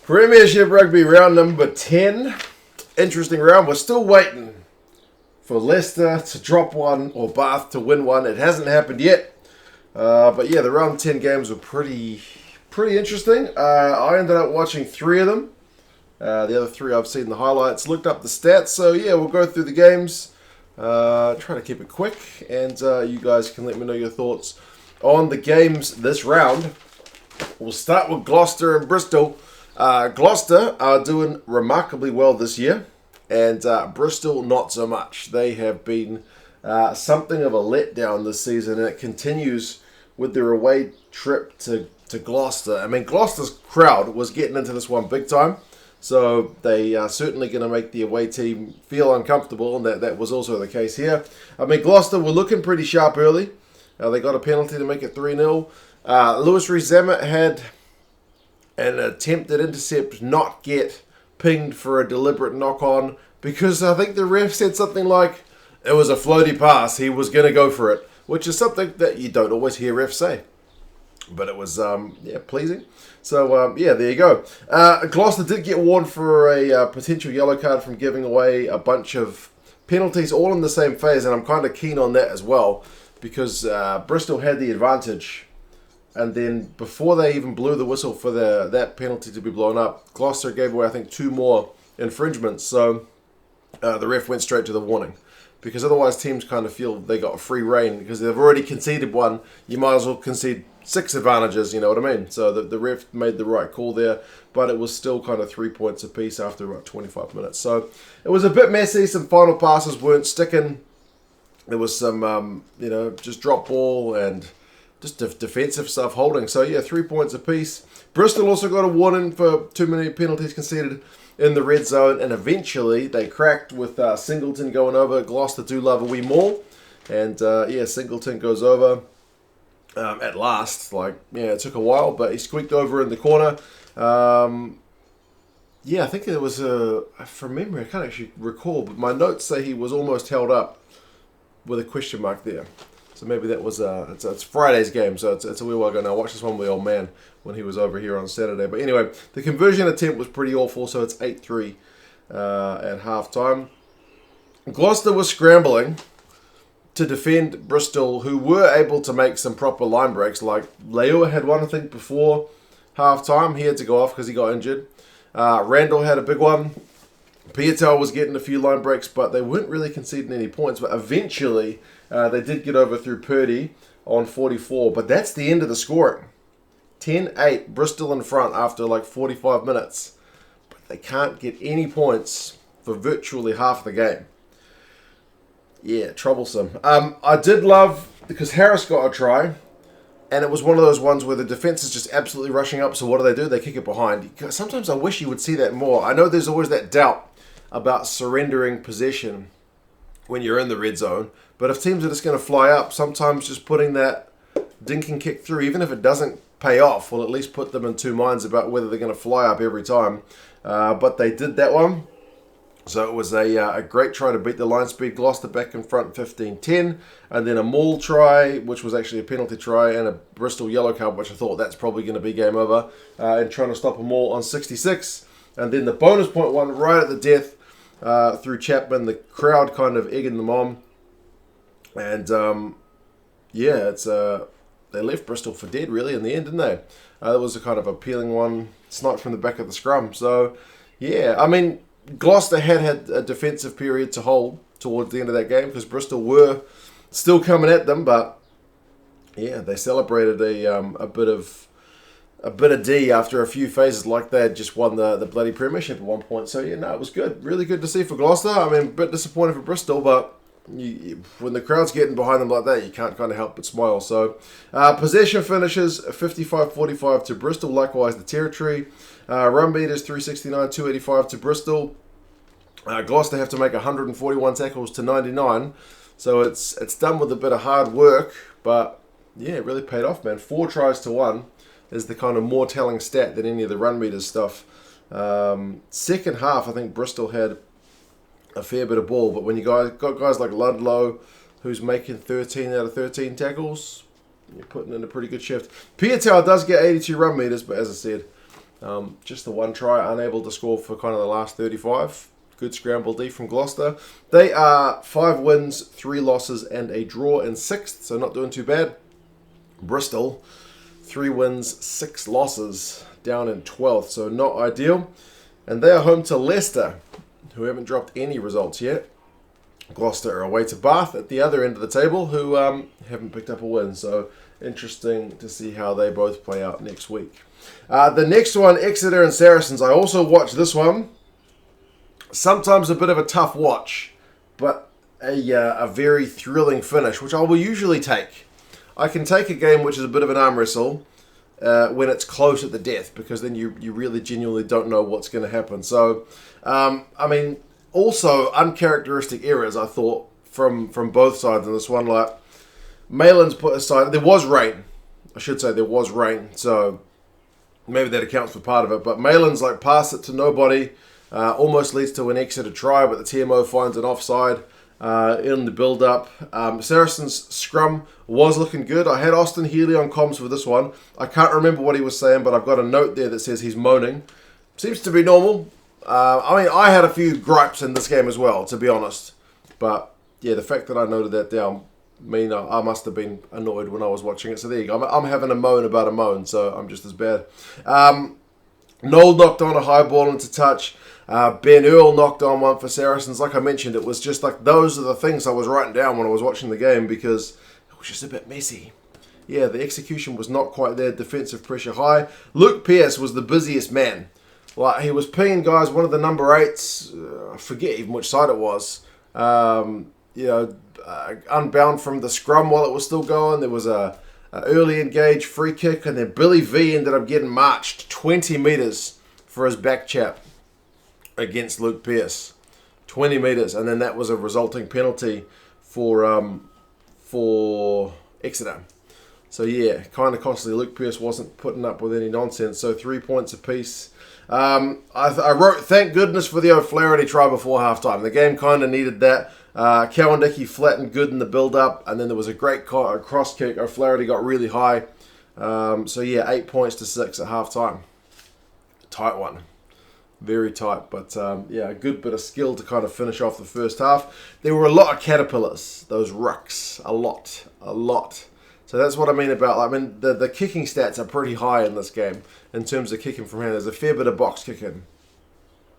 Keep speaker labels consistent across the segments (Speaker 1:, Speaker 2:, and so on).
Speaker 1: Premiership Rugby round number 10. Interesting round. We're still waiting for Leicester to drop one or Bath to win one. It hasn't happened yet. But yeah, the round 10 games were pretty interesting. I ended up watching 3 of them. The other 3 I've seen the highlights, looked up the stats. So yeah, we'll go through the games. Try to keep it quick, and you guys can let me know your thoughts on the games this round. We'll start with Gloucester and Bristol. Gloucester are doing remarkably well this year, and Bristol not so much. They have been something of a letdown this season, and it continues with their away trip to Gloucester. I mean, Gloucester's crowd was getting into this one big time, so they are certainly going to make the away team feel uncomfortable, and that was also the case here. I mean, Gloucester were looking pretty sharp early. They got a penalty to make it 3-0. Lewis Rees-Zammit had an attempted intercept not get pinged for a deliberate knock-on, because I think the ref said something like it was a floaty pass, he was going to go for it, which is something that you don't always hear refs say. But it was, pleasing. So, there you go. Gloucester did get warned for a potential yellow card from giving away a bunch of penalties all in the same phase, and I'm kind of keen on that as well, because Bristol had the advantage. And then before they even blew the whistle for that penalty to be blown up, Gloucester gave away, I think, 2 more infringements. So the ref went straight to the warning. Because otherwise teams kind of feel they got a free reign. Because they've already conceded one, you might as well concede 6 advantages, you know what I mean? So the ref made the right call there. But it was still kind of 3 points apiece after about 25 minutes. So it was a bit messy. Some final passes weren't sticking. There was some, just drop ball and just defensive stuff holding. So yeah, 3 points apiece. Bristol also got a warning for too many penalties conceded in the red zone, and eventually they cracked with Singleton going over. Gloucester do love a wee maul, and Singleton goes over at last. It took a while, but he squeaked over in the corner. I think there was from memory, I can't actually recall, but my notes say he was almost held up with a question mark there. So maybe that was it's Friday's game, so it's a wee while ago now. I watched this one with the old man when he was over here on Saturday. But anyway, the conversion attempt was pretty awful, so it's 8-3 at halftime. Gloucester was scrambling to defend Bristol, who were able to make some proper line breaks. Like LEIvHAR had one, I think, before halftime. He had to go off because he got injured. Randall had a big one. Piatel was getting a few line breaks, but they weren't really conceding any points. But eventually, they did get over through Purdy on 44. But that's the end of the scoring. 10-8, Bristol in front after 45 minutes. But they can't get any points for virtually half the game. Yeah, troublesome. I did love, because Harris got a try, and it was one of those ones where the defense is just absolutely rushing up. So what do? They kick it behind. Sometimes I wish you would see that more. I know there's always that doubt about surrendering possession when you're in the red zone. But if teams are just going to fly up, sometimes just putting that dinking kick through, even if it doesn't pay off, will at least put them in 2 minds about whether they're going to fly up every time. But they did that one. So it was a great try to beat the line speed. Gloucester back in front 15-10. And then a maul try, which was actually a penalty try, and a Bristol yellow card, which I thought that's probably going to be game over. And trying to stop a maul on 66. And then the bonus point one right at the death through Chapman. The crowd kind of egging them on. And they left Bristol for dead really in the end, didn't they? That was a kind of appealing one, sniped from the back of the scrum. So yeah, I mean, Gloucester had a defensive period to hold towards the end of that game because Bristol were still coming at them, but yeah, they celebrated a bit of D after a few phases like they had just won the bloody Premiership at one point. So yeah, no, it was good, really good to see for Gloucester. I mean, a bit disappointed for Bristol, but when the crowd's getting behind them like that, you can't kind of help but smile. So possession finishes 55-45 to Bristol, likewise the territory. Run beaters 369-285 to Bristol. Gloucester have to make 141 tackles to 99. So it's done with a bit of hard work, but yeah, it really paid off, man. 4 tries to 1 is the kind of more telling stat than any of the run meters stuff. Second half, I think Bristol had a fair bit of ball, but when you got guys like Ludlow, who's making 13 out of 13 tackles, you're putting in a pretty good shift. Piatel does get 82 run meters, but as I said, Just the one try, unable to score for kind of the last 35. Good scramble D from Gloucester. They are 5 wins, 3 losses, and a draw in 6th, so not doing too bad. Bristol, 3 wins, 6 losses, down in 12th, so not ideal. And they are home to Leicester, who haven't dropped any results yet. Gloucester are away to Bath at the other end of the table, who haven't picked up a win. So interesting to see how they both play out next week. The next one, Exeter and Saracens. I also watched this one. Sometimes a bit of a tough watch, but a very thrilling finish, which I will usually take. I can take a game which is a bit of an arm wrestle when it's close at the death, because then you really genuinely don't know what's going to happen. So, I mean, also uncharacteristic errors, I thought, from both sides in this one. Like, Malin's put aside, there was rain. I should say there was rain, so maybe that accounts for part of it. But Malin's like passed it to nobody, almost leads to an Exeter try, but the TMO finds an offside in the build-up. Saracens' scrum was looking good. I had Austin Healy on comms for this one. I can't remember what he was saying, but I've got a note there that says he's moaning. Seems to be normal. I mean, I had a few gripes in this game as well, to be honest. But, yeah, the fact that I noted that down mean I must have been annoyed when I was watching it. So there you go. I'm having a moan about a moan, so I'm just as bad. Noel knocked on a high ball into touch. Ben Earl knocked on one for Saracens. Like I mentioned, it was just like those are the things I was writing down when I was watching the game, because it was just a bit messy. Yeah, the execution was not quite there. Defensive pressure high. Luke Pearce was the busiest man. Like, he was pinging guys. One of the number 8s, I forget even which side it was. Unbound from the scrum while it was still going. There was a early engage free kick, and then Billy V ended up getting marched 20 metres for his back chap against Luke Pearce. 20 metres, and then that was a resulting penalty for Exeter. So yeah, kind of costly. Luke Pearce wasn't putting up with any nonsense, so 3 points apiece. I wrote, thank goodness for the O'Flaherty try before halftime. The game kind of needed that. Cowan-Dickey flattened good in the build-up, and then there was a great cross kick. O'Flaherty got really high. So yeah, 8 points to 6 at halftime. Tight one. Very tight, but yeah, a good bit of skill to kind of finish off the first half. There were a lot of caterpillars, those rucks, a lot. So that's what I mean about, I mean, the kicking stats are pretty high in this game in terms of kicking from hand. There's a fair bit of box kicking,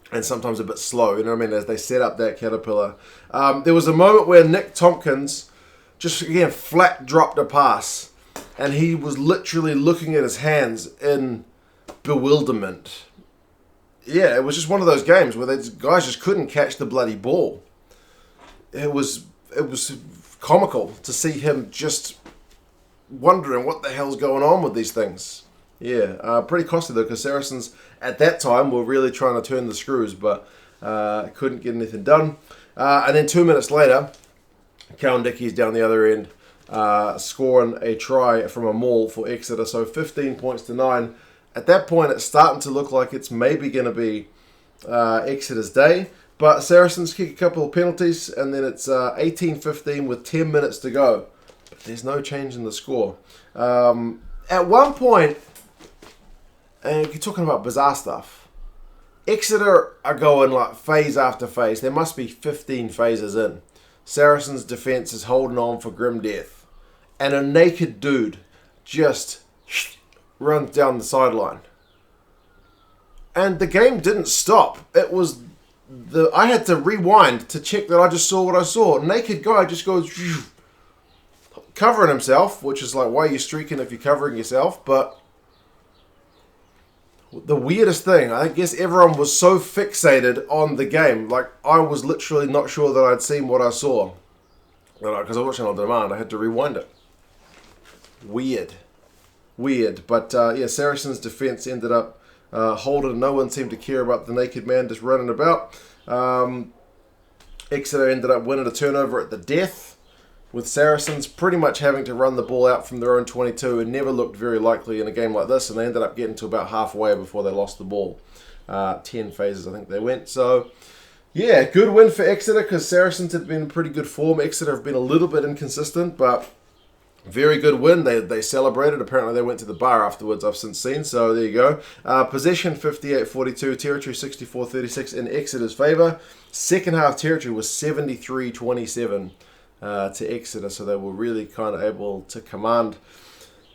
Speaker 1: and sometimes a bit slow, you know what I mean, as they set up that caterpillar. There was a moment where Nick Tompkins just, again, flat dropped a pass, and he was literally looking at his hands in bewilderment. Yeah, it was just one of those games where these guys just couldn't catch the bloody ball. It was comical to see him just wondering what the hell's going on with these things. Yeah, pretty costly though, because Saracens at that time were really trying to turn the screws, but couldn't get anything done. And then 2 minutes later, Cowan-Dickey's down the other end, scoring a try from a maul for Exeter, so 15 points to 9. At that point, it's starting to look like it's maybe going to be Exeter's day. But Saracens kick a couple of penalties, and then it's 18-15 with 10 minutes to go. But there's no change in the score. At one point, and you're talking about bizarre stuff, Exeter are going like phase after phase. There must be 15 phases in. Saracens' defence is holding on for grim death. And a naked dude just runs down the sideline. And the game didn't stop. It was I had to rewind to check that I just saw what I saw. Naked guy just goes covering himself, which is like, why are you streaking if you're covering yourself? But the weirdest thing, I guess everyone was so fixated on the game. Like, I was literally not sure that I'd seen what I saw. Because I was watching on demand, I had to rewind it. Weird. But yeah, Saracens' defence ended up holding. No one seemed to care about the naked man just running about. Exeter ended up winning a turnover at the death, with Saracens pretty much having to run the ball out from their own 22, and never looked very likely in a game like this, and they ended up getting to about halfway before they lost the ball. 10 phases I think they went. So yeah, good win for Exeter, because Saracens had been in pretty good form. Exeter have been a little bit inconsistent, but Very good win. They celebrated. Apparently they went to the bar afterwards, I've since seen. So there you go. Possession 58-42. Territory 64-36 in Exeter's favour. Second half territory was 73-27 to Exeter. So they were really kind of able to command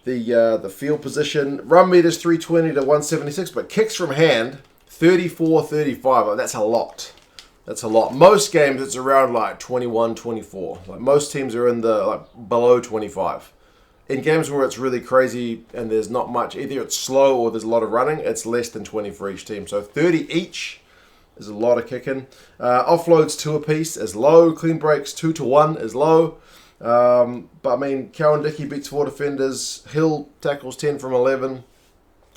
Speaker 1: the field position. Run meters 320 to 176. But kicks from hand 34-35. That's a lot. That's a lot. Most games it's around like 21, 24. Like most teams are in the below 25. In games where it's really crazy and there's not much, either it's slow or there's a lot of running, it's less than 20 for each team. So 30 each is a lot of kicking. Offloads 2 apiece is low. Clean breaks 2 to 1 is low. But I mean, Cowan Dickey beats 4 defenders. Hill tackles 10 from 11.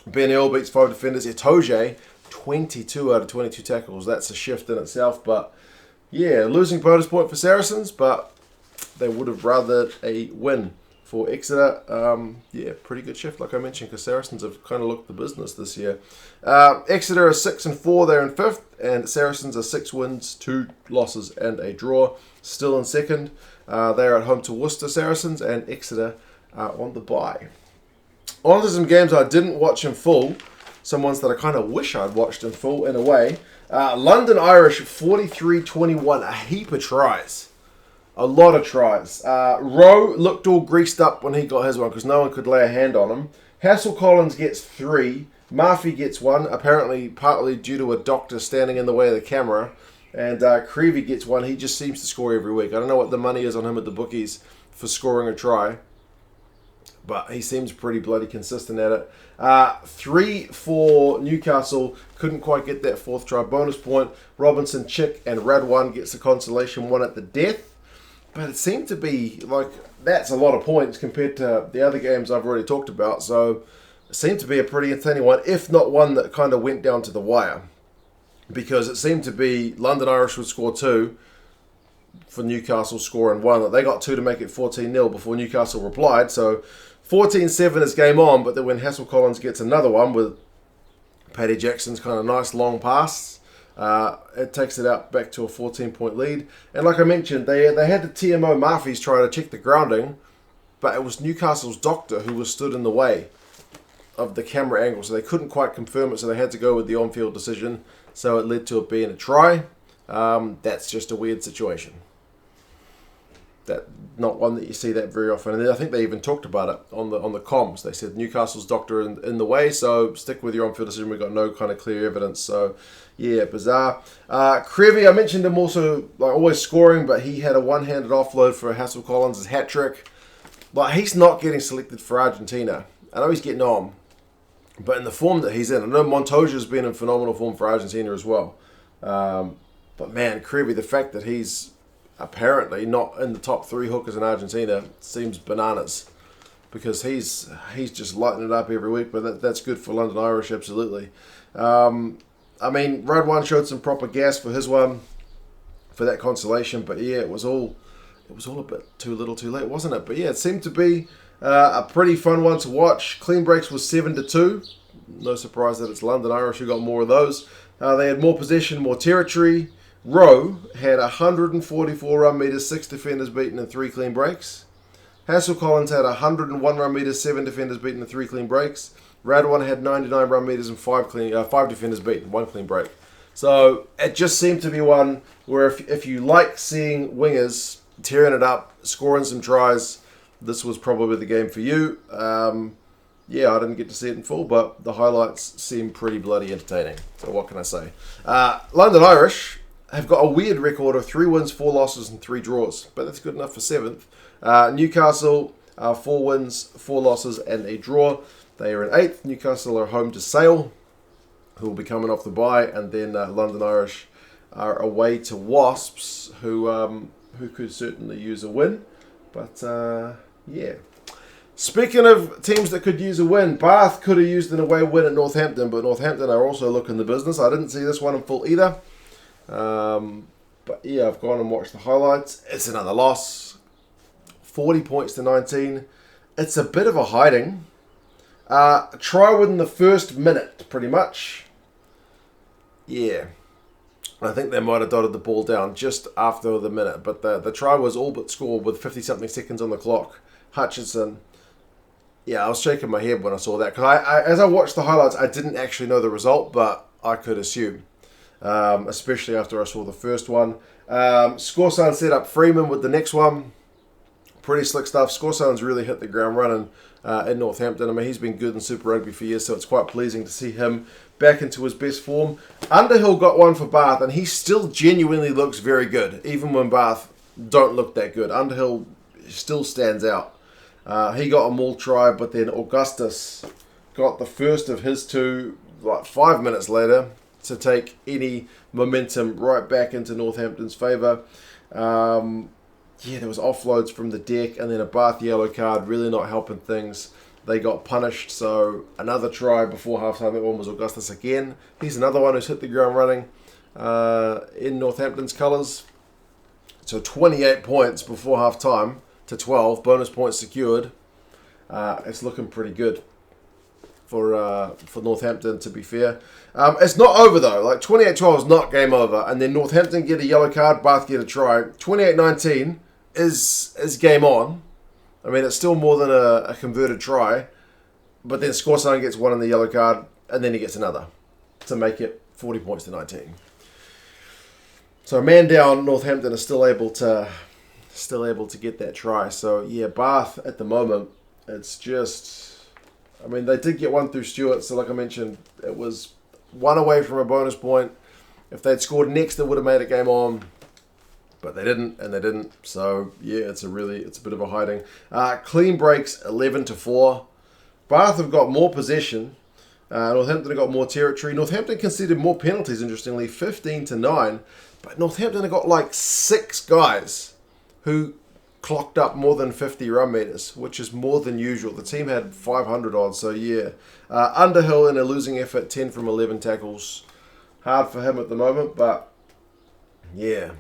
Speaker 1: Ben Earl beats 5 defenders. Itoje 22 out of 22 tackles. That's a shift in itself. But yeah, losing bonus point for Saracens, but they would have rather a win for Exeter. Yeah, pretty good shift, like I mentioned, because Saracens have kind of looked the business this year. Exeter are 6-4, they're in 5th, and Saracens are 6 wins, 2 losses, and a draw. Still in 2nd. They're at home to Worcester Saracens, and Exeter are on the bye. On to some games I didn't watch in full. Some ones that I kind of wish I'd watched in full, in a way. London Irish 43-21, a heap of tries. A lot of tries. Rowe looked all greased up when he got his one because no one could lay a hand on him. Hassel Collins gets 3. Murphy gets 1, apparently partly due to a doctor standing in the way of the camera. And Creevy gets 1. He just seems to score every week. I don't know what the money is on him at the bookies for scoring a try, but he seems pretty bloody consistent at it. 3 for Newcastle. Couldn't quite get that 4th try bonus point. Robinson, Chick, and Radwan gets the consolation 1 at the death. But it seemed to be like that's a lot of points compared to the other games I've already talked about. So it seemed to be a pretty entertaining one, if not one that kind of went down to the wire. Because it seemed to be London Irish would score 2 for Newcastle scoring 1. They got 2 to make it 14-0 before Newcastle replied. So 14-7 is game on, but then when Hassel Collins gets another one with Paddy Jackson's kind of nice long pass, it takes it out back to a 14-point lead. And like I mentioned, they had the TMO Murphys try to check the grounding, but it was Newcastle's doctor who was stood in the way of the camera angle, so they couldn't quite confirm it, so they had to go with the on-field decision. So it led to it being a try. That's just a weird situation. That not one that you see that very often. And I think they even talked about it on the comms. They said Newcastle's doctor in the way, so stick with your on-field decision. We've got no kind of clear evidence. So yeah, bizarre. Creevy, I mentioned him also, like always scoring, but he had a one-handed offload for Hassel Collins' hat trick. Like he's not getting selected for Argentina. I know he's getting on, but in the form that he's in, I know Montoya's been in phenomenal form for Argentina as well. But man, Creevy, the fact that he's apparently not in the top 3 hookers in Argentina seems bananas, because he's just lighting it up every week. But that's good for London Irish, absolutely. I mean, Radwan showed some proper gas for his one, for that consolation. But yeah, it was all a bit too little, too late, wasn't it? But yeah, it seemed to be a pretty fun one to watch. Clean breaks was 7-2. No surprise that it's London Irish who got more of those. They had more possession, more territory. Rowe had 144 run meters, 6 defenders beaten, and 3 clean breaks. Hassel Collins had 101 run meters, 7 defenders beaten, and 3 clean breaks. Radwan had 99 run meters and 5 defenders beaten, 1 clean break. So it just seemed to be one where if you like seeing wingers tearing it up, scoring some tries, this was probably the game for you. Yeah, I didn't get to see it in full, but the highlights seem pretty bloody entertaining. So what can I say? London Irish have got a weird record of 3 wins, 4 losses, and 3 draws, but that's good enough for 7th. Newcastle, 4 wins, 4 losses, and a draw. They are in 8th. Newcastle are home to Sale, who will be coming off the bye, and then London Irish are away to Wasps, who could certainly use a win. But yeah. Speaking of teams that could use a win, Bath could have used an away win at Northampton, but Northampton are also looking the business. I didn't see this one in full either. But yeah, I've gone and watched the highlights. It's another loss. 40 points to 19. It's a bit of a hiding. Try within the first minute, pretty much. Yeah. I think they might have dotted the ball down just after the minute, but the try was all but scored with 50-something seconds on the clock. Hutchinson. Yeah, I was shaking my head when I saw that. Because as I watched the highlights, I didn't actually know the result, but I could assume. Especially after I saw the first one. Scoresign set up Freeman with the next one. Pretty slick stuff. Scoresign's really hit the ground running in Northampton. I mean, he's been good in Super Rugby for years, so it's quite pleasing to see him back into his best form. Underhill got one for Bath, and he still genuinely looks very good, even when Bath don't look that good. Underhill still stands out. He got a maul try, but then Augustus got the first of his two, like 5 minutes later, to take any momentum right back into Northampton's favour. Yeah, there was offloads from the deck, and then a Bath yellow card, really not helping things. They got punished, so another try before halftime. That one was Augustus again. He's another one who's hit the ground running in Northampton's colours. So 28 points before halftime to 12. Bonus points secured. It's looking pretty good for Northampton, to be fair. It's not over, though. Like, 28-12 is not game over. And then Northampton get a yellow card, Bath get a try. 28-19 is game on. I mean, it's still more than a converted try. But then Scoresign gets one in the yellow card, and then he gets another to make it 40 points to 19. So man down, Northampton is still able to get that try. So yeah, Bath at the moment, it's just, I mean, they did get one through Stewart. So like I mentioned, it was one away from a bonus point. If they'd scored next, it would have made it game on. But they didn't, and they didn't. So yeah, it's a bit of a hiding. Clean breaks 11-4. Bath have got more possession. Northampton have got more territory. Northampton conceded more penalties, interestingly, 15-9. But Northampton have got like 6 guys who clocked up more than 50 run meters, which is more than usual. The team had 500 odds, so yeah. Underhill in a losing effort, 10 from 11 tackles. Hard for him at the moment, but yeah.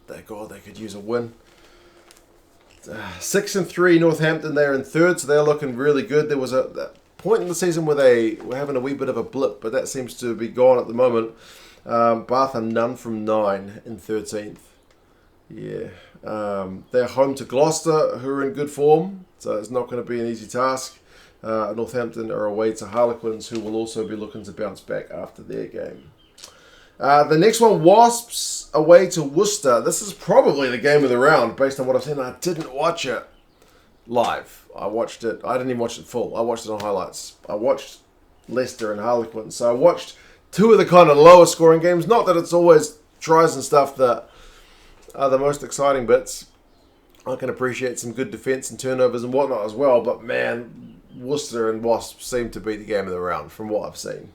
Speaker 1: Thank God they could use a win. 6-3 Northampton, they're in third, so they're looking really good. There was a point in the season where they were having a wee bit of a blip, but that seems to be gone at the moment. Bath are none from 9 in 13th. Yeah. They're home to Gloucester, who are in good form, so it's not going to be an easy task. Northampton are away to Harlequins, who will also be looking to bounce back after their game. The next one, Wasps away to Worcester. This is probably the game of the round, based on what I've seen. I didn't watch it live. I didn't even watch it full. I watched it on highlights. I watched Leicester and Harlequins. So I watched 2 of the kind of lower scoring games. Not that it's always tries and stuff that are the most exciting bits. I can appreciate some good defence and turnovers and whatnot as well. But man, Worcester and Wasps seem to be the game of the round from what I've seen.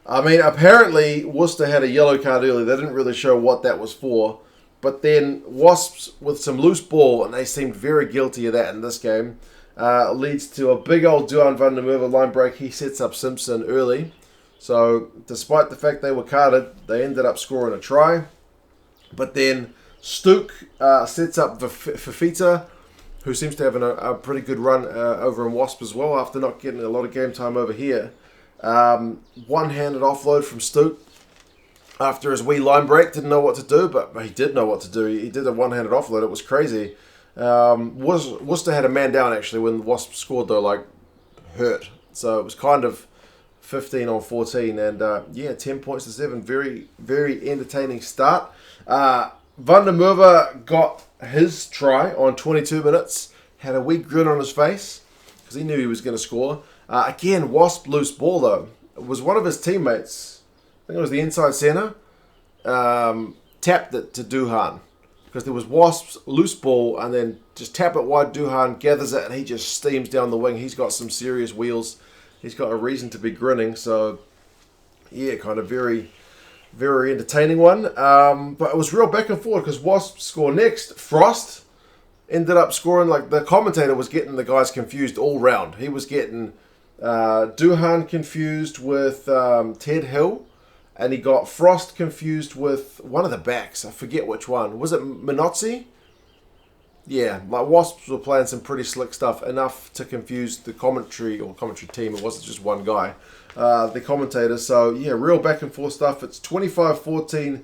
Speaker 1: I mean, apparently Worcester had a yellow card early. They didn't really show what that was for. But then Wasps with some loose ball, and they seemed very guilty of that in this game, leads to a big old Duhan van der Merwe line break. He sets up Simpson early. So despite the fact they were carded, they ended up scoring a try. But then Stook sets up Fafita, who seems to have a pretty good run over in Wasp as well after not getting a lot of game time over here. One-handed offload from Stook after his wee line break. Didn't know what to do, but he did know what to do. He did a one-handed offload. It was crazy. Worcester had a man down, actually, when the Wasps scored, though, like, hurt. So it was kind of 15-14, and, yeah, 10 points to 7. Very, very entertaining start. Van der Merwe got his try on 22 minutes. Had a wee grin on his face because he knew he was going to score. Again, Wasp loose ball, though. It was one of his teammates, I think it was the inside centre, tapped it to Duhan. Because there was Wasp's loose ball, and then just tap it wide, Duhan gathers it, and he just steams down the wing. He's got some serious wheels. He's got a reason to be grinning. So, yeah, kind of very, very entertaining one. But it was real back and forth because Wasp score next. Frost ended up scoring. Like, the commentator was getting the guys confused all round. He was getting Duhan confused with Ted Hill, and he got Frost confused with one of the backs. I forget which one. Was it Minozzi? Yeah, like Wasps were playing some pretty slick stuff, enough to confuse the commentary team. It wasn't just one guy, the commentator. So yeah, real back and forth stuff. It's 25-14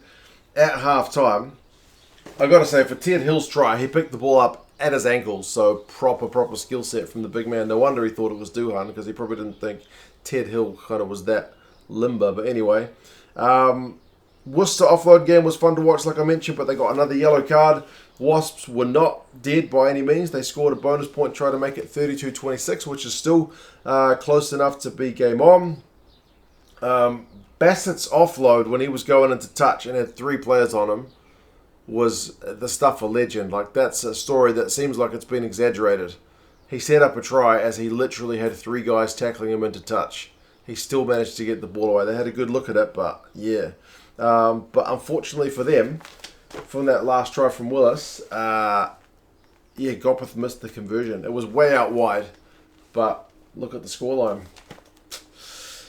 Speaker 1: at half time. I got to say, for Ted Hill's try, he picked the ball up at his ankles. So proper skill set from the big man. No wonder he thought it was Duhan, because he probably didn't think Ted Hill kind of was that limber. But anyway, Worcester offload game was fun to watch, like I mentioned, but they got another yellow card. Wasps were not dead by any means. They scored a bonus point, trying to make it 32-26, which is still close enough to be game on. Bassett's offload, when he was going into touch and had 3 players on him, was the stuff of legend. Like, that's a story that seems like it's been exaggerated. He set up a try as he literally had 3 guys tackling him into touch. He still managed to get the ball away. They had a good look at it, but yeah. But unfortunately for them, from that last try from Willis, Gopeth missed the conversion. It was way out wide, but look at the scoreline.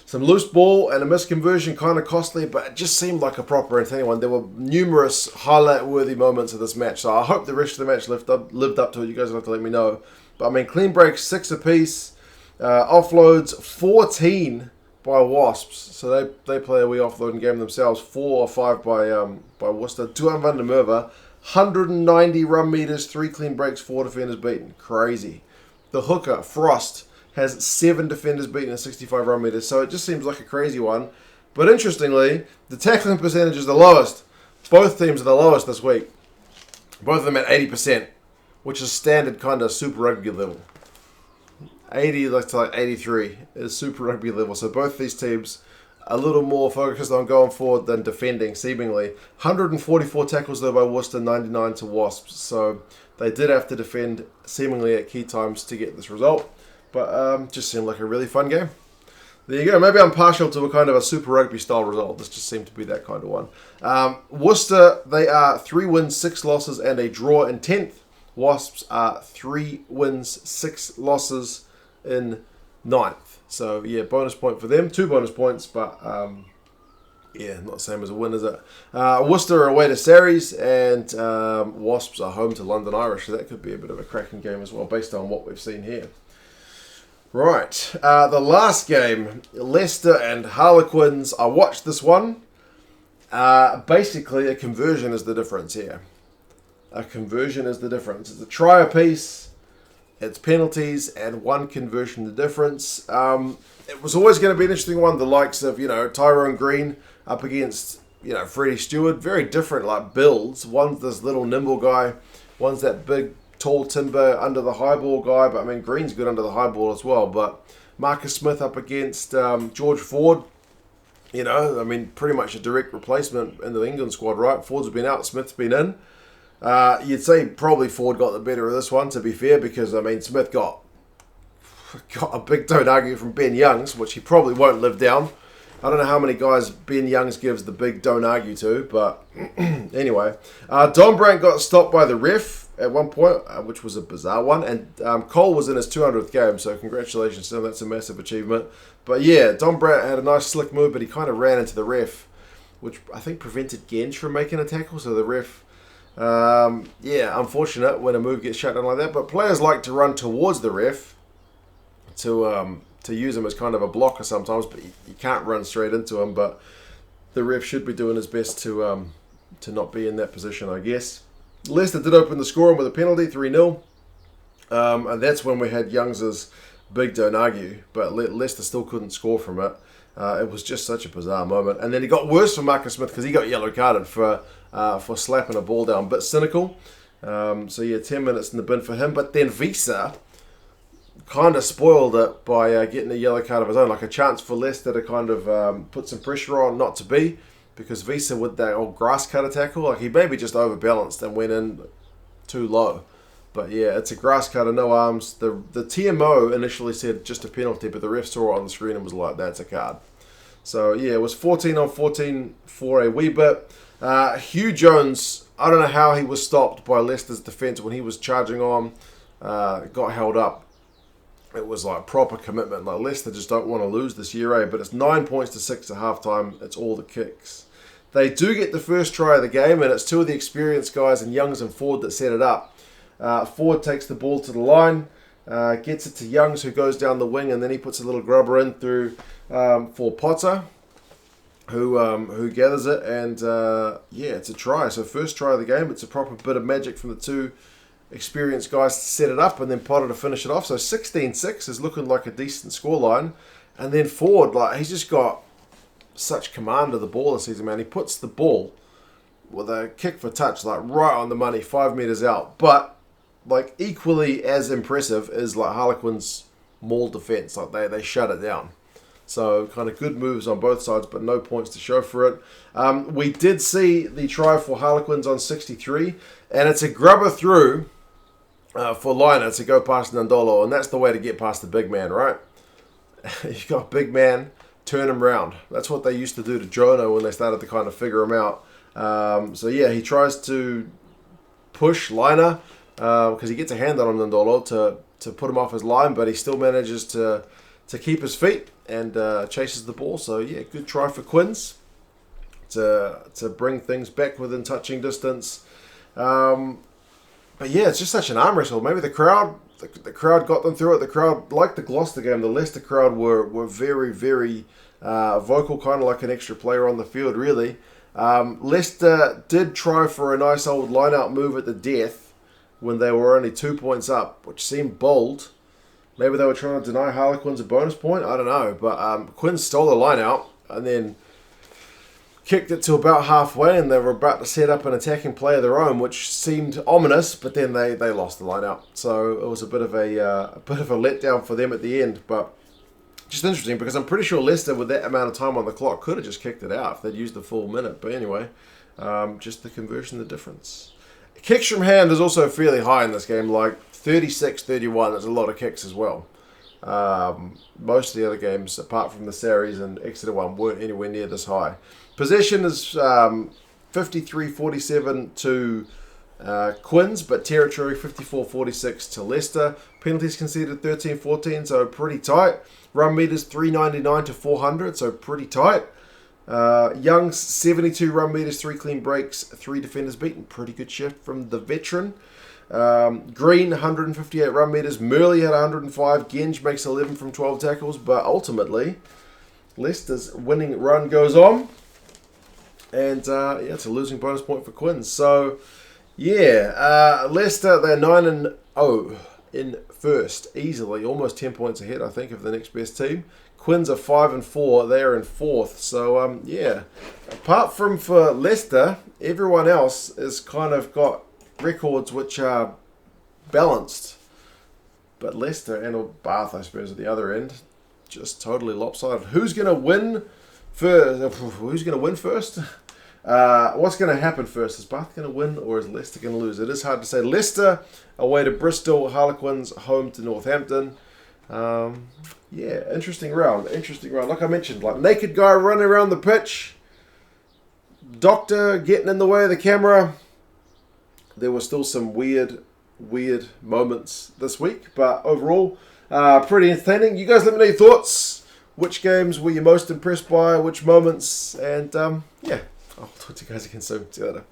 Speaker 1: Some loose ball and a missed conversion, kind of costly, but it just seemed like a proper entertaining one. There were numerous highlight-worthy moments of this match, so I hope the rest of the match lived up to it. You guys will have to let me know. But I mean, clean breaks 6 apiece, offloads 14 by Wasps. So they play a wee offloading game themselves. 4 or 5 by Worcester. 2 van der Merwe, 190 run meters, 3 clean breaks, 4 defenders beaten. Crazy. The hooker Frost has 7 defenders beaten and 65 run meters, so it just seems like a crazy one. But interestingly, the tackling percentage is the lowest. Both teams are the lowest this week. Both of them at 80%, which is standard kind of Super Rugby level. 80 to like 83 is Super Rugby level, so both these teams a little more focused on going forward than defending, seemingly. 144 tackles though by Worcester, 99 to Wasps, so they did have to defend seemingly at key times to get this result. But just seemed like a really fun game. There you go. Maybe I'm partial to a kind of a Super Rugby style result. This just seemed to be that kind of one. Worcester, they are 3 wins, 6 losses, and a draw in 10th. Wasps are 3 wins, 6 losses in 9th. So, yeah, bonus point for them. 2 bonus points, but yeah, not the same as a win, is it? Worcester are away to Sharsies, and Wasps are home to London Irish. So that could be a bit of a cracking game as well, based on what we've seen here. Right, the last game, Leicester and Harlequins. I watched this one. Basically, a conversion is the difference here. A conversion is the difference. It's a try apiece, it's penalties, and 1 conversion the difference. It was always going to be an interesting one. The likes of, Tyrone Green up against, Freddie Stewart. Very different, like, builds. One's this little nimble guy. One's that big, tall timber under the high ball guy, but I mean Green's good under the high ball as well. But Marcus Smith up against George Ford, I mean pretty much a direct replacement in the England squad, right? Ford's been out, Smith's been in. You'd say probably Ford got the better of this one, to be fair, because I mean Smith got a big don't argue from Ben Youngs, which he probably won't live down. I don't know how many guys Ben Youngs gives the big don't argue to, but anyway. Don Brandt got stopped by the ref at one point, which was a bizarre one, and Cole was in his 200th game, so congratulations to him. That's a massive achievement. But yeah, Don Brandt had a nice slick move, but he kind of ran into the ref, which I think prevented Genge from making a tackle, so the ref, unfortunate when a move gets shut down like that, but players like to run towards the ref to use him as kind of a blocker sometimes, but you can't run straight into him, but the ref should be doing his best to not be in that position, I guess. Leicester did open the scoring with a penalty, 3-0. And that's when we had Youngs's big don't argue, but Leicester still couldn't score from it. It was just such a bizarre moment. And then it got worse for Marcus Smith because he got yellow carded for slapping a ball down. Bit cynical. So yeah, 10 minutes in the bin for him. But then Visa kind of spoiled it by getting a yellow card of his own, like a chance for Leicester to kind of put some pressure on, not to be. Because Visa with that old grass cutter tackle, like he maybe just overbalanced and went in too low. But yeah, it's a grass cutter, no arms. The TMO initially said just a penalty, but the ref saw it on the screen and was like, that's a card. So yeah, it was 14-on-14 for a wee bit. Hugh Jones, I don't know how he was stopped by Leicester's defence when he was charging on, got held up. It was like proper commitment. Like Leicester just don't want to lose this year, but it's 9 points to 6 at halftime. It's all the kicks. They do get the first try of the game, and it's 2 of the experienced guys, and Youngs and Ford, that set it up. Ford takes the ball to the line, gets it to Youngs, who goes down the wing, and then he puts a little grubber in through for Potter, who gathers it, and yeah, it's a try. So first try of the game. It's a proper bit of magic from the two experienced guys to set it up, and then Potter to finish it off. So 16-6 is looking like a decent scoreline. And then Ford, like, he's just got such command of the ball this season, man. He puts the ball with a kick for touch, like right on the money, 5 meters out. But like equally as impressive is like Harlequin's maul defense. Like they shut it down. So kind of good moves on both sides, but no points to show for it. We did see the try for Harlequins on 63, and it's a grubber through for Liner to go past Nandolo, and that's the way to get past the big man, right? You've got big man, turn him round. That's what they used to do to Jonah when they started to kind of figure him out. So yeah, he tries to push Liner because he gets a hand on Nandolo to put him off his line, but he still manages to keep his feet and chases the ball. So yeah, good try for Quins to bring things back within touching distance. But yeah, it's just such an arm wrestle. Maybe the crowd got them through it. The crowd, like the Gloucester game, the Leicester crowd were very, very vocal, kind of like an extra player on the field, really. Leicester did try for a nice old line-out move at the death when they were only 2 points up, which seemed bold. Maybe they were trying to deny Harlequins a bonus point. I don't know. But Quinn stole the line-out and then kicked it to about halfway, and they were about to set up an attacking play of their own, which seemed ominous, but then they lost the line out. So it was a bit of a letdown for them at the end. But just interesting, because I'm pretty sure Leicester, with that amount of time on the clock, could have just kicked it out if they'd used the full minute. But anyway, just the conversion, the difference. Kicks from hand is also fairly high in this game, like 36-31. There's a lot of kicks as well. Most of the other games, apart from the Sharsies and Exeter one, weren't anywhere near this high. Possession is 53-47 to Quins, but territory 54-46 to Leicester. Penalties conceded 13-14, so pretty tight. Run meters 399 to 400, so pretty tight. Young's 72 run meters, 3 clean breaks, 3 defenders beaten. Pretty good shift from the veteran. Green 158 run meters. Murley had 105. Genge makes 11 from 12 tackles, but ultimately Leicester's winning run goes on. And yeah, it's a losing bonus point for Quins. So yeah, Leicester, they're 9-0 in first, easily, almost 10 points ahead, I think, of the next best team. Quins are 5-4, they are in fourth. So yeah, apart from for Leicester, everyone else has kind of got records which are balanced. But Leicester and Bath, I suppose, at the other end, just totally lopsided. Who's going to win first? Who's going to win first? What's going to happen first? Is Bath going to win or is Leicester going to lose? It is hard to say. Leicester away to Bristol, Harlequins home to Northampton. Yeah, interesting round. Like I mentioned, like naked guy running around the pitch, doctor getting in the way of the camera. There were still some weird moments this week, but overall, pretty entertaining. You guys let me know your thoughts. Which games were you most impressed by? Which moments? And yeah, I'll talk to you guys again soon. See you later.